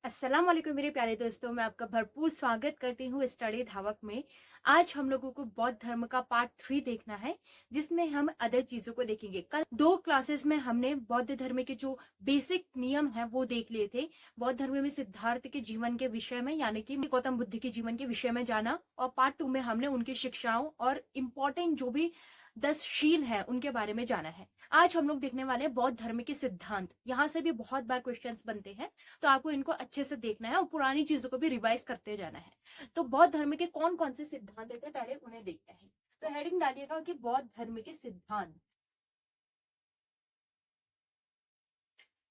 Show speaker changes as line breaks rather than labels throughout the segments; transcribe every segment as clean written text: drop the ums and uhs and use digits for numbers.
अस्सलाम वालेकुम मेरे प्यारे दोस्तों, मैं आपका भरपूर स्वागत करती हूँ स्टडी धावक में। आज हम लोगों को बौद्ध धर्म का पार्ट 3 देखना है, जिसमें हम अदर चीजों को देखेंगे। कल 2 क्लासेस में हमने बौद्ध धर्म के जो बेसिक नियम है वो देख लिए थे। बौद्ध धर्म में सिद्धार्थ के जीवन के विषय में, यानी कि गौतम बुद्ध के जीवन के विषय में जाना, और पार्ट 2 में हमने उनकी शिक्षाओं और इम्पोर्टेंट जो भी 10 शील है उनके बारे में जाना है। आज हम लोग देखने वाले हैं बौद्ध धर्म के सिद्धांत। यहाँ से भी बहुत बार क्वेश्चंस बनते हैं, तो आपको इनको अच्छे से देखना है और पुरानी चीजों को भी रिवाइज करते जाना है। तो बौद्ध धर्म के कौन कौन से सिद्धांत थे, पहले उन्हें देखते हैं। तो हेडिंग डालिएगा कि बौद्ध धर्म के सिद्धांत।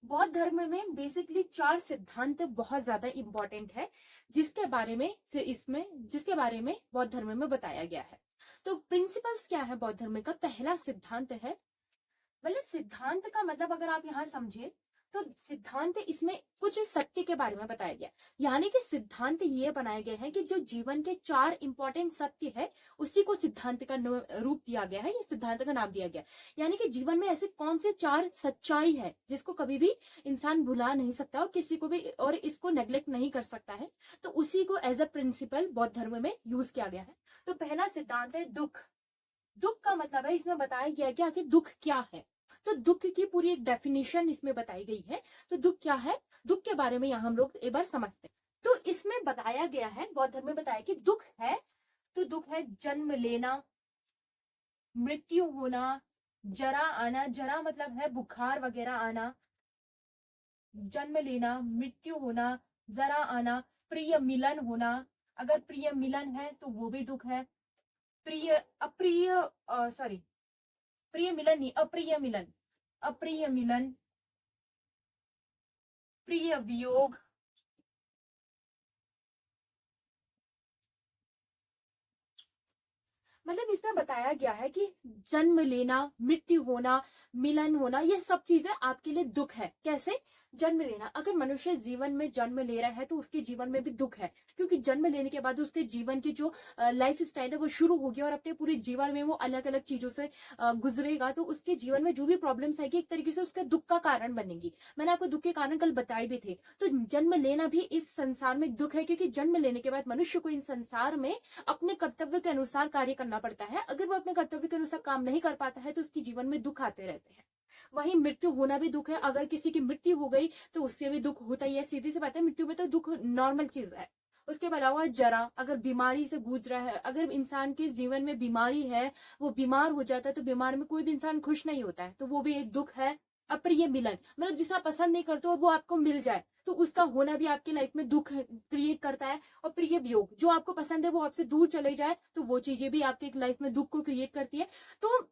बौद्ध धर्म में बेसिकली 4 सिद्धांत बहुत ज्यादा इंपॉर्टेंट है, जिसके बारे में बौद्ध धर्म में बताया गया है। तो प्रिंसिपल्स क्या है बौद्ध धर्म का? पहला सिद्धांत है, मतलब सिद्धांत का मतलब अगर आप यहाँ समझे तो सिद्धांत इसमें कुछ सत्य के बारे में बताया गया। यानी कि सिद्धांत ये बनाए गए हैं कि जो जीवन के 4 इंपॉर्टेंट सत्य है उसी को सिद्धांत का रूप दिया गया है, ये सिद्धांत का नाम दिया गया। यानी कि जीवन में ऐसे कौन से 4 सच्चाई है जिसको कभी भी इंसान भुला नहीं सकता और किसी को भी और इसको नेग्लेक्ट नहीं कर सकता है, तो उसी को एज अ प्रिंसिपल बौद्ध धर्म में यूज किया गया है। तो पहला सिद्धांत है दुख। दुख का मतलब है, इसमें बताया गया कि आखिर दुख क्या है। तो दुख की पूरी एक डेफिनेशन इसमें बताई गई है। तो दुख क्या है, दुख के बारे में यहाँ हम लोग एक बार समझते हैं। तो इसमें बताया गया है, बौद्ध धर्म में बताया कि दुख है, तो दुख है जन्म लेना, मृत्यु होना, जरा आना, जरा मतलब है बुखार वगैरह आना, जन्म लेना, मृत्यु होना, जरा आना, प्रिय मिलन होना, अगर प्रिय मिलन है तो वो भी दुख है। प्रिय अप्रिय सॉरी प्रिय मिलन नहीं, अप्रिय मिलन, अप्रिय मिलन, प्रिय वियोग, मतलब इसमें बताया गया है कि जन्म लेना, मृत्यु होना, मिलन होना, ये सब चीजें आपके लिए दुख है। कैसे? जन्म लेना, अगर मनुष्य जीवन में जन्म ले रहा है तो उसके जीवन में भी दुख है, क्योंकि जन्म लेने के बाद उसके जीवन की जो लाइफ स्टाइल है वो शुरू होगी और अपने पूरे जीवन में वो अलग अलग चीजों से गुजरेगा। तो उसके जीवन में जो भी प्रॉब्लम्स आएगी एक तरीके से उसका दुख का कारण बनेगी। मैंने आपको दुख के कारण कल बताए भी थे। तो जन्म लेना भी इस संसार में दुख है, क्योंकि जन्म लेने के बाद मनुष्य को इन संसार में अपने कर्तव्य के अनुसार कार्य करना पड़ता है। अगर वो अपने कर्तव्य के अनुसार काम नहीं कर पाता है तो उसके जीवन में दुख आते रहते हैं। वहीं मृत्यु होना भी दुख है, अगर किसी की मृत्यु हो गई तो उससे भी दुख होता ही है, सीधी सी बात है, मृत्यु में तो दुख नॉर्मल चीज है। उसके अलावा जरा, अगर बीमारी से गूंज रहा है, अगर इंसान के जीवन में बीमारी है, वो बीमार हो जाता है, तो बीमार में कोई भी इंसान खुश नहीं होता है, तो वो भी एक दुख है। अप्रिय मिलन, मतलब जिसे पसंद नहीं करते और वो आपको मिल जाए तो उसका होना भी आपकी लाइफ में दुख क्रिएट करता है। और प्रिय वियोग, जो आपको पसंद है वो आपसे दूर चले जाए तो वो चीजें भी आपके लाइफ में दुख को क्रिएट करती है। तो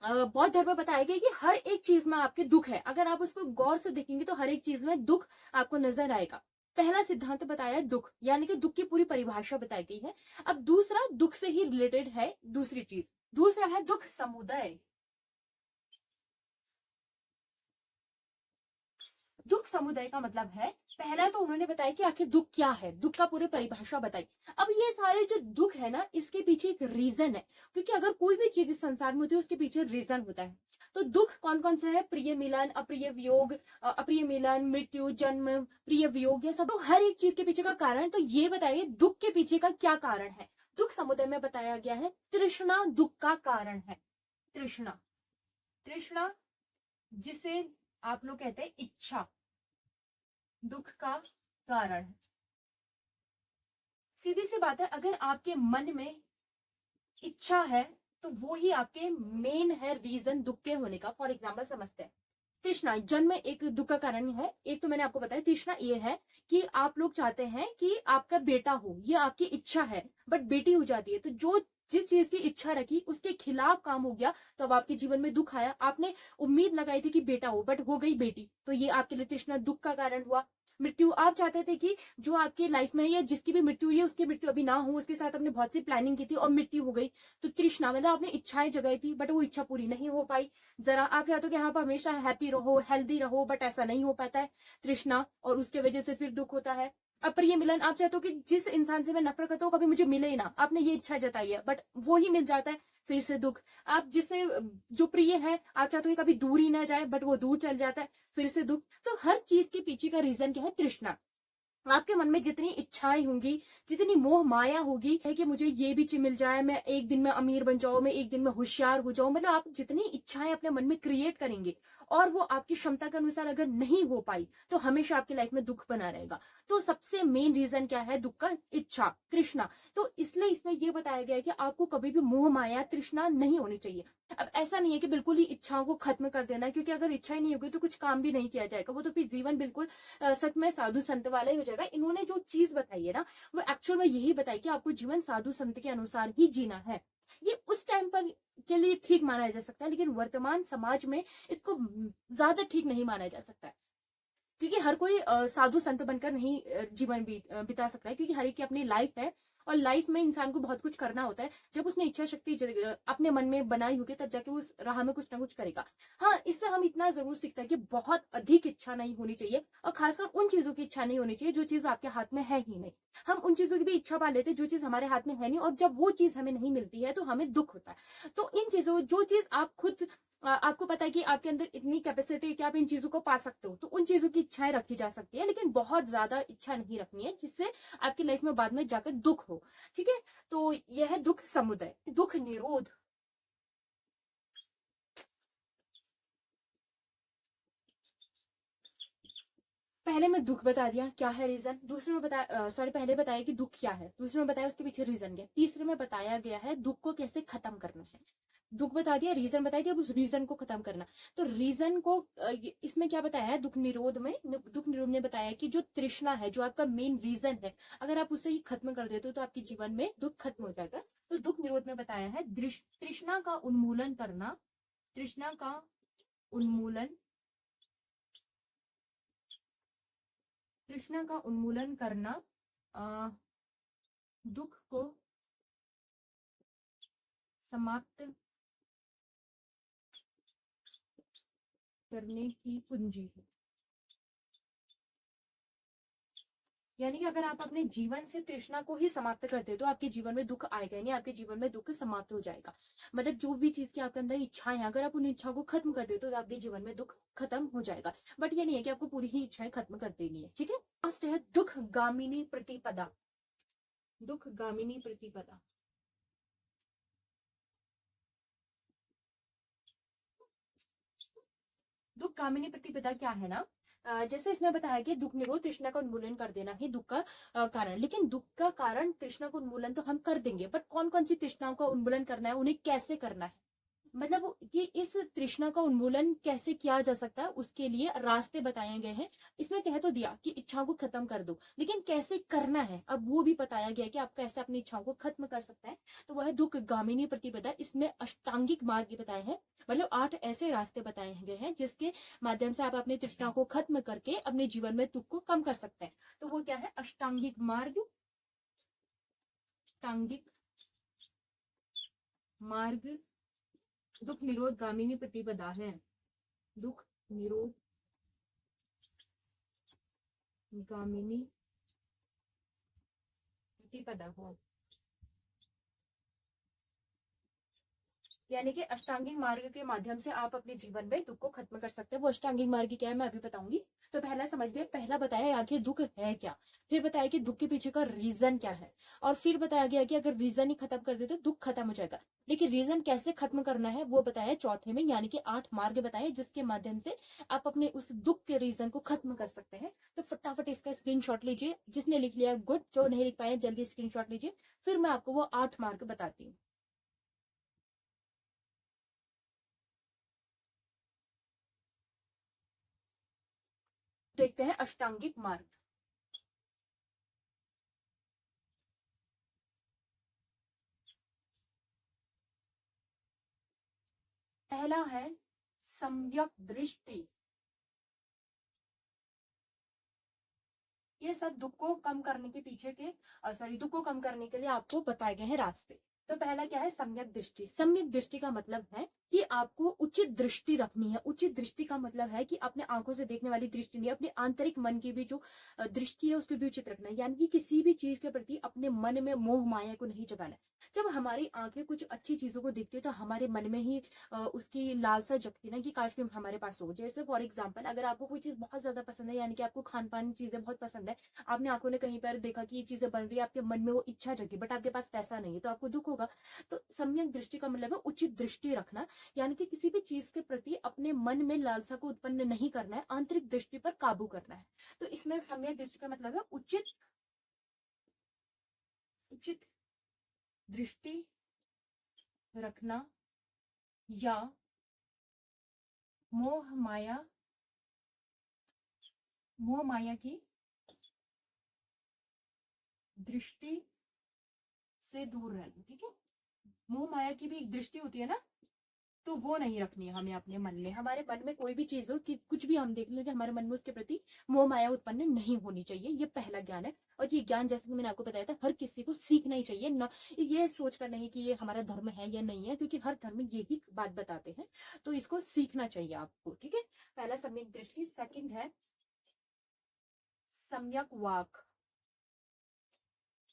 बौद्ध धर्म में बताया गया कि हर एक चीज में आपके दुख है, अगर आप उसको गौर से देखेंगे तो हर एक चीज में दुख आपको नजर आएगा। पहला सिद्धांत बताया दुख, यानी कि दुख की पूरी परिभाषा बताई गई है। अब दूसरा दुख से ही रिलेटेड है दूसरी चीज, दूसरा है दुख समुदाय। दुख समुदाय का मतलब है, पहला तो उन्होंने बताया कि आखिर दुख क्या है, दुख का पूरी परिभाषा बताई। अब ये सारे जो दुख है ना, इसके पीछे एक रीजन है, क्योंकि अगर कोई भी चीज इस संसार में होती है उसके पीछे रीजन होता है। तो दुख कौन कौन से है? प्रिय मिलन, अप्रिय वियोग, अप्रिय मिलन, मृत्यु, जन्म, प्रिय वियोग, ये सब तो हर एक चीज के पीछे का कारण। तो ये बताइए दुख के पीछे का क्या कारण है। दुख समुदाय में बताया गया है तृष्णा दुख का कारण है। तृष्णा, तृष्णा जिसे आप लोग कहते हैं इच्छा, दुख का कारण। सीधी सी बात है, अगर आपके मन में इच्छा है तो वो ही आपके मेन है रीजन दुख के होने का। फॉर एग्जाम्पल समझते हैं, तृष्णा जन्म एक दुख का कारण है। एक तो मैंने आपको बताया तृष्णा ये है कि आप लोग चाहते हैं कि आपका बेटा हो, ये आपकी इच्छा है, बट बेटी हो जाती है, तो जो जिस चीज की इच्छा रखी उसके खिलाफ काम हो गया तो अब आपके जीवन में दुख आया। आपने उम्मीद लगाई थी कि बेटा हो, बट हो गई बेटी, तो ये आपके लिए तृष्णा दुख का कारण हुआ। मृत्यु, आप चाहते थे कि जो आपकी लाइफ में है या जिसकी भी मृत्यु हुई है उसकी मृत्यु अभी ना हो, उसके साथ आपने बहुत सी प्लानिंग की थी और मृत्यु हो गई, तो तृष्णा मतलब आपने इच्छाएं जगाई थी बट वो इच्छा पूरी नहीं हो पाई। जरा, आप चाहते हो कि हाँ आप हमेशा हैप्पी रहो, हेल्दी रहो, बट ऐसा नहीं हो पाता है, तृष्णा, और उसके वजह से फिर दुख होता है। अप्रिय मिलन, आप चाहते हो कि जिस इंसान से मैं नफरत करता हूँ कभी मुझे मिले ही ना, आपने ये इच्छा जताई है बट वो ही मिल जाता है, फिर से दुख। आप जिसे जो प्रिय है आप चाहते हो कि कभी दूर ही ना जाए बट वो दूर चल जाता है, फिर से दुख। तो हर चीज के पीछे का रीजन क्या है? तृष्णा। आपके मन में जितनी इच्छाएं होंगी, जितनी मोह माया होगी है कि मुझे ये भी चीज मिल जाए, मैं एक दिन में अमीर बन जाऊं, मैं एक दिन में होशियार हो जाऊं, मतलब आप जितनी इच्छाएं अपने मन में क्रिएट करेंगे और वो आपकी क्षमता के अनुसार अगर नहीं हो पाई तो हमेशा आपकी लाइफ में दुख बना रहेगा। तो सबसे मेन रीजन क्या है दुख का? इच्छा, तृष्णा। तो इसलिए इसमें यह बताया गया है कि आपको कभी भी मोह माया तृष्णा नहीं होनी चाहिए। अब ऐसा नहीं है कि बिल्कुल ही इच्छाओं को खत्म कर देना है, क्योंकि अगर इच्छा ही नहीं होगी तो कुछ काम भी नहीं किया जाएगा, वो तो फिर जीवन बिल्कुल सच में साधु संत वाला ही हो जाएगा। इन्होंने जो चीज बताई है ना, वो एक्चुअल में यही बताई कि आपको जीवन साधु संत के अनुसार ही जीना है। ये उस टाइम पर के लिए ठीक माना जा सकता है, लेकिन वर्तमान समाज में इसको ज्यादा ठीक नहीं माना जा सकता है, क्योंकि हर कोई साधु संत बनकर नहीं जीवन बिता सकता है, क्योंकि हर एक की अपनी लाइफ है और लाइफ में इंसान को बहुत कुछ करना होता है। जब उसने इच्छा शक्ति अपने मन में बनाई होगी तब जाके वो उस राह में कुछ ना कुछ करेगा। हाँ, इससे हम इतना जरूर सीखते हैं कि बहुत अधिक इच्छा नहीं होनी चाहिए, और खासकर उन चीजों की इच्छा नहीं होनी चाहिए जो चीज आपके हाथ में है ही नहीं। हम उन चीजों की भी इच्छा पा लेते हैं जो चीज हमारे हाथ में है नहीं, और जब वो चीज हमें नहीं मिलती है तो हमें दुख होता है। तो इन चीजों, जो चीज आप खुद आपको पता है कि आपके अंदर इतनी कैपेसिटी है कि आप इन चीजों को पा सकते हो, तो उन चीजों की इच्छाएं रखी जा सकती है, लेकिन बहुत ज्यादा इच्छा नहीं रखनी है जिससे आपकी लाइफ में बाद में जाकर दुख हो। ठीक है, तो यह है दुख समुदय। दुख निरोध। पहले मैं दुख बता दिया क्या है रीजन, दूसरे में बताया सॉरी पहले बताया कि दुख क्या है, दूसरे में बताया उसके पीछे रीजन क्या, तीसरे में बताया गया है दुख को कैसे खत्म करना है। दुख बता दिया, रीजन बता दिया, अब उस रीजन को खत्म करना। तो रीजन को इसमें क्या बताया है दुख निरोध में? दुख निरोध ने बताया कि जो तृष्णा है, जो आपका मेन रीजन है, अगर आप उसे ही खत्म कर देते हो तो आपके जीवन में दुख खत्म हो जाएगा। तो दुख निरोध में बताया है तृष्णा का उन्मूलन करना। तृष्णा का उन्मूलन, तृष्णा का उन्मूलन करना, अ, दुख को समाप्त करने की कुंजी है। यानी कि अगर आप अपने जीवन से तृष्णा को ही समाप्त कर दे तो आपके जीवन में दुख आएगा नहीं, आपके जीवन में दुख समाप्त हो जाएगा। मतलब जो भी चीज की आपके अंदर इच्छाएं हैं, अगर आप उन इच्छाओं को खत्म कर दे तो आपके जीवन में दुख खत्म हो जाएगा। बट ये नहीं है कि आपको पूरी ही इच्छाएं खत्म कर देनी है। ठीक है, लास्ट है दुख गामिनी प्रतिपदा। दुख गामिनी प्रतिपदा। दुख कामिनी प्रतिपदा क्या है ना, जैसे इसमें बताया कि दुख निरोध तृष्णा का उन्मूलन कर देना ही दुख का कारण। लेकिन दुख का कारण तृष्णा का उन्मूलन तो हम कर देंगे, बट कौन कौन सी तृष्णाओं का उन्मूलन करना है, उन्हें कैसे करना है, मतलब कि इस तृष्णा का उन्मूलन कैसे किया जा सकता है, उसके लिए रास्ते बताए गए हैं। इसमें कह तो दिया कि इच्छाओं को खत्म कर दो, लेकिन कैसे करना है अब वो भी बताया गया कि आप कैसे अपनी इच्छाओं को खत्म कर सकते हैं। तो वह दुख गामिनी प्रतिपदा, इसमें अष्टांगिक मार्ग बताए हैं, मतलब 8 ऐसे रास्ते बताए गए हैं जिसके माध्यम से आप अपनी तृष्णा को खत्म करके अपने जीवन में दुख को कम कर सकते हैं। तो वो क्या है? अष्टांगिक मार्ग। अष्टांगिक मार्ग दुख निरोध गामिनी प्रतिपदा है। दुख निरोध गामिनी प्रतिपदा है। यानी कि अष्टांगिक मार्ग के माध्यम से आप अपने जीवन में दुख को खत्म कर सकते हैं। वो अष्टांगिक मार्ग क्या है मैं अभी बताऊंगी। तो पहला समझ गए, पहला बताया आखिर दुख है क्या, फिर बताया कि दुख के पीछे का रीजन क्या है, और फिर बताया गया कि अगर रीजन ही खत्म कर दे तो दुख खत्म हो जाएगा। लेकिन रीजन कैसे खत्म करना है वो बताया चौथे में, यानी कि 8 मार्ग बताए जिसके माध्यम से आप अपने उस दुख के रीजन को खत्म कर सकते हैं। तो फटाफट इसका स्क्रीनशॉट लीजिए, जिसने लिख लिया गुड, जो नहीं लिख पाए जल्दी स्क्रीनशॉट लीजिए, फिर मैं आपको वो 8 मार्ग बताती हूँ। देखते हैं अष्टांगिक मार्ग। पहला है सम्यक दृष्टि। ये सब दुख को कम करने के पीछे के सॉरी दुख को कम करने के लिए आपको बताए गए हैं रास्ते। तो पहला क्या है? सम्यक दृष्टि। सम्यक दृष्टि का मतलब है कि आपको उचित दृष्टि रखनी है। उचित दृष्टि का मतलब है कि अपने आंखों से देखने वाली दृष्टि नहीं, अपने आंतरिक मन की भी जो दृष्टि है उसको भी उचित रखना है। यानी कि किसी भी चीज के प्रति अपने मन में मोह माया को नहीं जगाना है। जब हमारी आंखें कुछ अच्छी चीजों को देखती है तो हमारे मन में ही उसकी लालसा जगती ना कि काश कि हमारे पास हो। जैसे फॉर एग्जाम्पल, अगर आपको कोई चीज बहुत ज्यादा पसंद है, यानी कि आपको खान पान चीजें बहुत पसंद है, आपने आंखों ने कहीं पर देखा कि ये चीजें बन रही है, आपके मन में वो इच्छा जगी, बट आपके पास पैसा नहीं है, तो आपको दुख होगा। तो सम्यक दृष्टि का मतलब है उचित दृष्टि रखना, यानी कि किसी भी चीज के प्रति अपने मन में लालसा को उत्पन्न नहीं करना है, आंतरिक दृष्टि पर काबू करना है। तो इसमें सम्यक दृष्टि का मतलब है उचित उचित दृष्टि रखना या मोह माया की दृष्टि से दूर रहना। ठीक है, मोह माया की भी एक दृष्टि होती है ना, तो वो नहीं रखनी है हमें अपने मन में। हमारे मन में कोई भी चीज हो कि कुछ भी हम देख लें, हमारे मन में उसके प्रति मोह माया उत्पन्न नहीं होनी चाहिए। ये पहला ज्ञान है। और ये ज्ञान, जैसे कि मैंने आपको बताया था, हर किसी को सीखना ही चाहिए ना, ये सोचकर नहीं कि ये हमारा धर्म है या नहीं है, क्योंकि हर धर्म यही बात बताते हैं, तो इसको सीखना चाहिए आपको। ठीक है, पहला सम्यक दृष्टि। सेकंड है सम्यक वाक।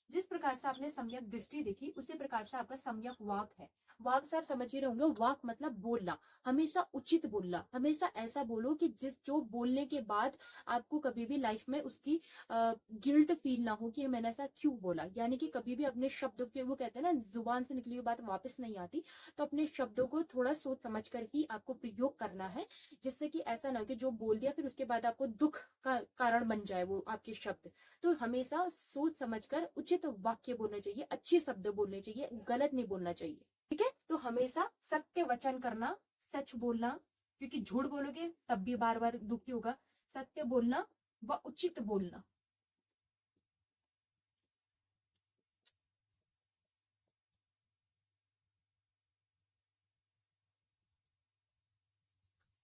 जिस प्रकार से आपने सम्यक दृष्टि देखी, उसी प्रकार से आपका सम्यक वाक है। वाक से आप समझ ही रहे होंगे, वाक मतलब बोलना, हमेशा उचित बोलना, हमेशा ऐसा बोलो कि जो बोलने के बाद आपको कभी भी लाइफ में उसकी गिल्ट फील ना हो कि मैंने ऐसा क्यों बोला। यानी कि कभी भी अपने शब्दों के, वो कहते हैं ना, जुबान से निकली हुई बात वापस नहीं आती, तो अपने शब्दों को थोड़ा सोच समझ कर ही आपको प्रयोग करना है, जिससे कि ऐसा ना हो कि जो बोल दिया फिर उसके बाद आपको दुख का कारण बन जाए वो आपके शब्द। तो हमेशा सोच समझकर उचित वाक्य बोलने चाहिए, अच्छे शब्द बोलने चाहिए, गलत नहीं बोलना चाहिए। ठीक है, तो हमेशा सत्य वचन करना, सच बोलना, क्योंकि झूठ बोलोगे तब भी बार बार दुखी होगा। सत्य बोलना व उचित बोलना।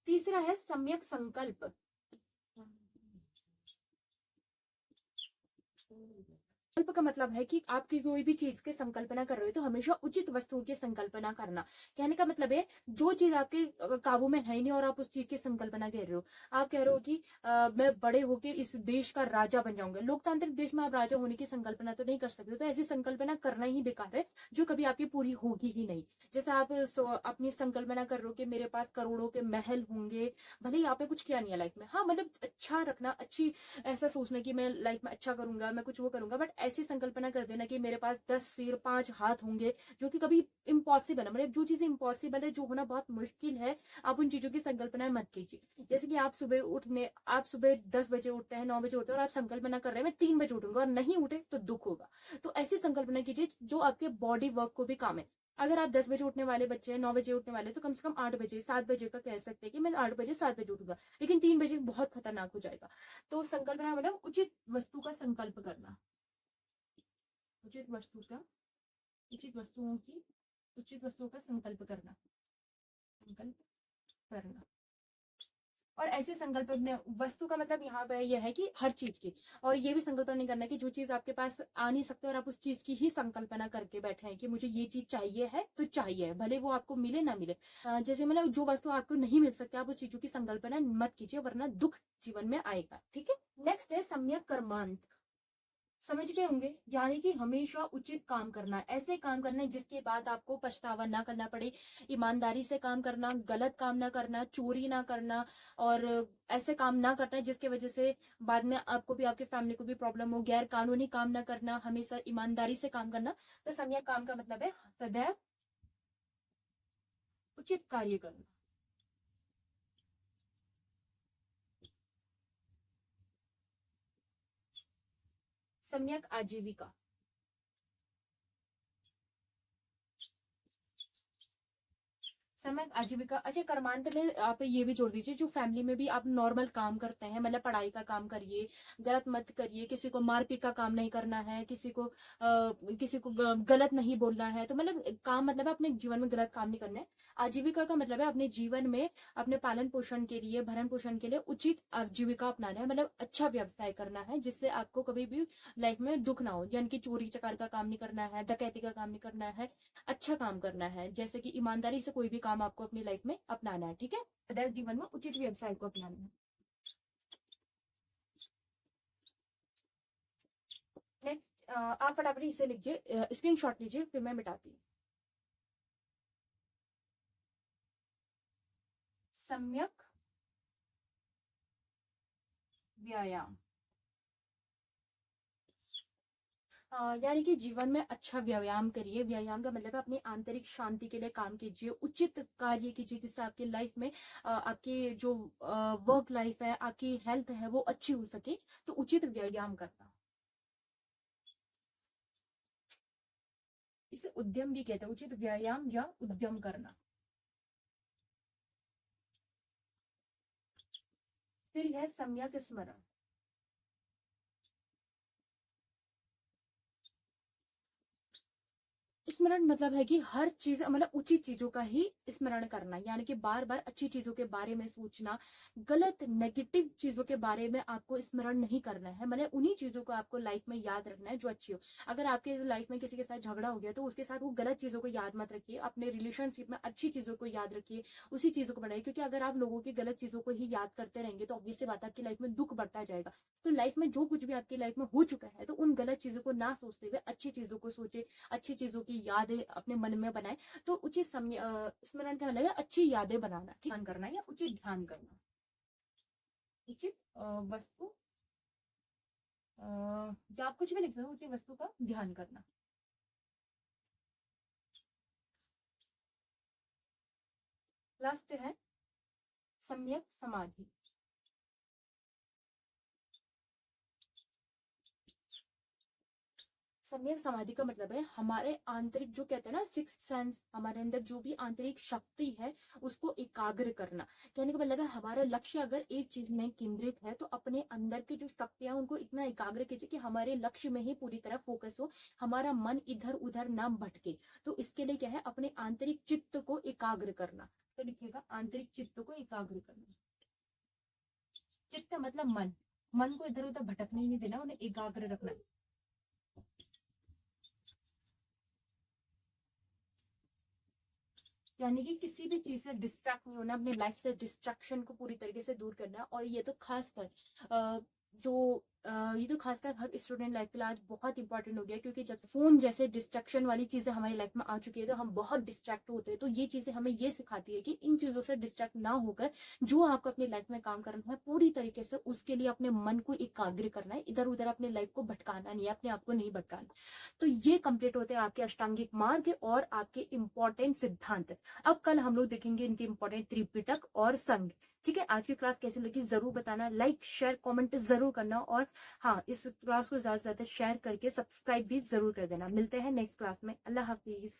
तीसरा है सम्यक संकल्प। संकल्प का मतलब है कि आपकी कोई भी चीज की संकल्पना कर रहे हो तो हमेशा उचित वस्तुओं की संकल्पना करना। कहने का मतलब है, जो चीज आपके काबू में है ही नहीं और आप उस चीज की संकल्पना कर रहे हो। आप कह रहे हो कि मैं बड़े होकर इस देश का राजा बन जाऊंगा। लोकतांत्रिक देश में आप राजा होने की संकल्पना तो नहीं कर सकते, तो ऐसी संकल्पना करना ही बेकार है, जो कभी आपकी पूरी होगी ही नहीं। जैसे आप अपनी संकल्पना कर रहे हो कि मेरे पास करोड़ों के महल होंगे, भले ही आपने कुछ किया नहीं है लाइफ में, हाँ मतलब अच्छा रखना, अच्छी ऐसा सोचना कि मैं लाइफ में अच्छा करूंगा, मैं कुछ वो करूंगा, बट ऐसी संकल्पना कर देना कि मेरे पास 10 सिर 5 हाथ होंगे, जो कि कभी इम्पॉसिबल है। मतलब जो चीजें इम्पॉसिबल है, जो होना बहुत मुश्किल है, आप उन चीजों की संकल्पना मत कीजिए। जैसे कि आप सुबह 10 बजे उठते हैं, 9 बजे उठते हैं, और आप संकल्पना कर रहे हैं मैं 3 बजे उठूंगा, और नहीं उठे तो दुख होगा। तो ऐसी संकल्पना कीजिए जो आपके बॉडी वर्क को भी काम है। अगर आप 10 बजे उठने वाले बच्चे हैं, 9 बजे उठने वाले, तो कम से कम 8 बजे 7 बजे का कह सकते हैं कि मैं 8 बजे 7 बजे उठूंगा। लेकिन 3 बजे बहुत खतरनाक हो जाएगा। तो संकल्पना मतलब उचित वस्तु का संकल्प करना, उचित वस्तु का उचित वस्तुओं की उचित वस्तुओं का संकल्प करना। और ऐसे संकल्प में, वस्तु का मतलब यहाँ पे यह है कि हर चीज की, और ये भी संकल्पना नहीं करना कि जो चीज आपके पास आ नहीं सकते और आप उस चीज की ही संकल्पना करके बैठे हैं कि मुझे ये चीज चाहिए है तो चाहिए, भले वो आपको मिले ना मिले। जैसे मतलब जो वस्तु आपको नहीं मिल सकती, आप उस चीजों की संकल्पना मत कीजिए, वरना दुख जीवन में आएगा। ठीक है, नेक्स्ट है सम्यक कर्मांत। समझ गए होंगे, यानी कि हमेशा उचित काम करना, ऐसे काम करना है जिसके बाद आपको पछतावा ना करना पड़े। ईमानदारी से काम करना, गलत काम ना करना, चोरी ना करना, और ऐसे काम ना करना जिसके वजह से बाद में आपको भी आपके फैमिली को भी प्रॉब्लम हो। गैर कानूनी काम ना करना, हमेशा ईमानदारी से काम करना। तो सम्यक काम का मतलब है सदैव उचित कार्य करना। सम्यक आजीविका। समय आजीविका। अच्छा, कर्मांत में आप ये भी जोड़ दीजिए, जो फैमिली में भी आप नॉर्मल काम करते हैं, मतलब पढ़ाई का काम करिए, गलत मत करिए, किसी को मारपीट का काम नहीं करना है, किसी को गलत नहीं बोलना है। तो मतलब काम मतलब है अपने जीवन में गलत काम नहीं करना है। आजीविका का मतलब है अपने जीवन में अपने पालन पोषण के लिए, भरण पोषण के लिए उचित आजीविका अपनाना है, मतलब अच्छा व्यवसाय करना है जिससे आपको कभी भी लाइफ में दुख ना हो। यानी कि चोरी चकार का काम नहीं करना है, डकैती का काम नहीं करना है, अच्छा काम करना है। जैसे कि ईमानदारी से कोई भी काम व्यायाम आपको अपनी लाइफ में अपनाना है, ठीक है। सदैव जीवन में उचित व्यवसाय को अपनाना है। नेक्स्ट आप फटाफट इसे लिखिए, स्क्रीनशॉट लीजिए, फिर मैं मिटाती हूँ। सम्यक व्यायाम, यानी कि जीवन में अच्छा व्यायाम करिए। व्यायाम का मतलब है अपनी आंतरिक शांति के लिए काम कीजिए, उचित कार्य कीजिए, जिससे आपकी लाइफ में आपकी जो वर्क लाइफ है, आपकी हेल्थ है, वो अच्छी हो सके। तो उचित व्यायाम करना, इसे उद्यम भी कहते हैं, उचित व्यायाम या उद्यम करना। फिर है सम्यक स्मरण। स्मरण मतलब है कि हर चीज मतलब उचित चीजों का ही स्मरण करना, यानी कि बार बार अच्छी चीजों के बारे में सोचना, गलत नेगेटिव चीजों के बारे में आपको स्मरण नहीं करना है। मतलब उन्हीं चीजों को आपको लाइफ में याद रखना है जो अच्छी हो। अगर आपके लाइफ में किसी के साथ झगड़ा हो गया तो उसके साथ वो गलत चीजों को याद मत रखिए, अपने रिलेशनशिप में अच्छी चीजों को याद रखिए, उसी चीजों को बढ़ाइए। क्योंकि अगर आप लोगों की गलत चीजों को ही याद करते रहेंगे तो ऑब्वियस सी बात है आपकी लाइफ में दुख बढ़ता जाएगा। तो लाइफ में जो कुछ भी आपकी लाइफ में हो चुका है, तो उन गलत चीजों को ना सोचते हुए अच्छी चीजों को सोचे, अच्छी चीजों की यादें अपने मन में बनाए। तो उचित स्मरण का मतलब है अच्छी यादें बनाना, ध्यान करना या उचित ध्यान करना। उचित वस्तु, या आप कुछ भी लिख सकते हो, उचित वस्तु का ध्यान करना। लास्ट है सम्यक समाधि। सम्यक समाधि का मतलब है हमारे आंतरिक जो कहते हैं ना सिक्स्थ सेंस, हमारे अंदर जो भी आंतरिक शक्ति है उसको एकाग्र करना। कहने का मतलब है हमारा लक्ष्य अगर एक चीज में केंद्रित है तो अपने अंदर की जो शक्तियां उनको इतना एकाग्र कीजिए कि हमारे लक्ष्य में ही पूरी तरह फोकस हो, हमारा मन इधर उधर ना भटके। तो इसके लिए क्या है, अपने आंतरिक चित्त को एकाग्र करना। तो लिखिएगा आंतरिक चित्त को एकाग्र करना। चित्त मतलब मन, मन को इधर उधर भटकने नहीं देना, उन्हें एकाग्र रखना। यानी कि किसी भी चीज से डिस्ट्रैक्ट नहीं होना, अपने लाइफ से डिस्ट्रैक्शन को पूरी तरीके से दूर करना। और ये तो खासकर जो ये तो खासकर हर स्टूडेंट लाइफ के लिए आज बहुत इंपॉर्टेंट हो गया, क्योंकि जब फोन जैसे डिस्ट्रैक्शन वाली चीजें हमारी लाइफ में आ चुकी है तो हम बहुत डिस्ट्रैक्ट होते हैं। तो ये चीजें हमें ये सिखाती है कि इन चीजों से डिस्ट्रैक्ट ना होकर जो आपको अपनी लाइफ में काम करना है पूरी तरीके से उसके लिए अपने मन को एकाग्र करना है, इधर उधर अपने लाइफ को भटकाना नहीं है, अपने आप को नहीं भटकाना। तो ये कंप्लीट होते हैं आपके अष्टांगिक मार्ग और आपके इंपॉर्टेंट सिद्धांत। अब कल हम लोग देखेंगे इनके इंपॉर्टेंट त्रिपिटक और संघ। ठीक है, आज की क्लास कैसी लगी जरूर बताना, लाइक शेयर कमेंट जरूर करना, और हाँ इस क्लास को ज्यादा से ज्यादा शेयर करके सब्सक्राइब भी जरूर कर देना। मिलते हैं नेक्स्ट क्लास में। अल्लाह हाफिज।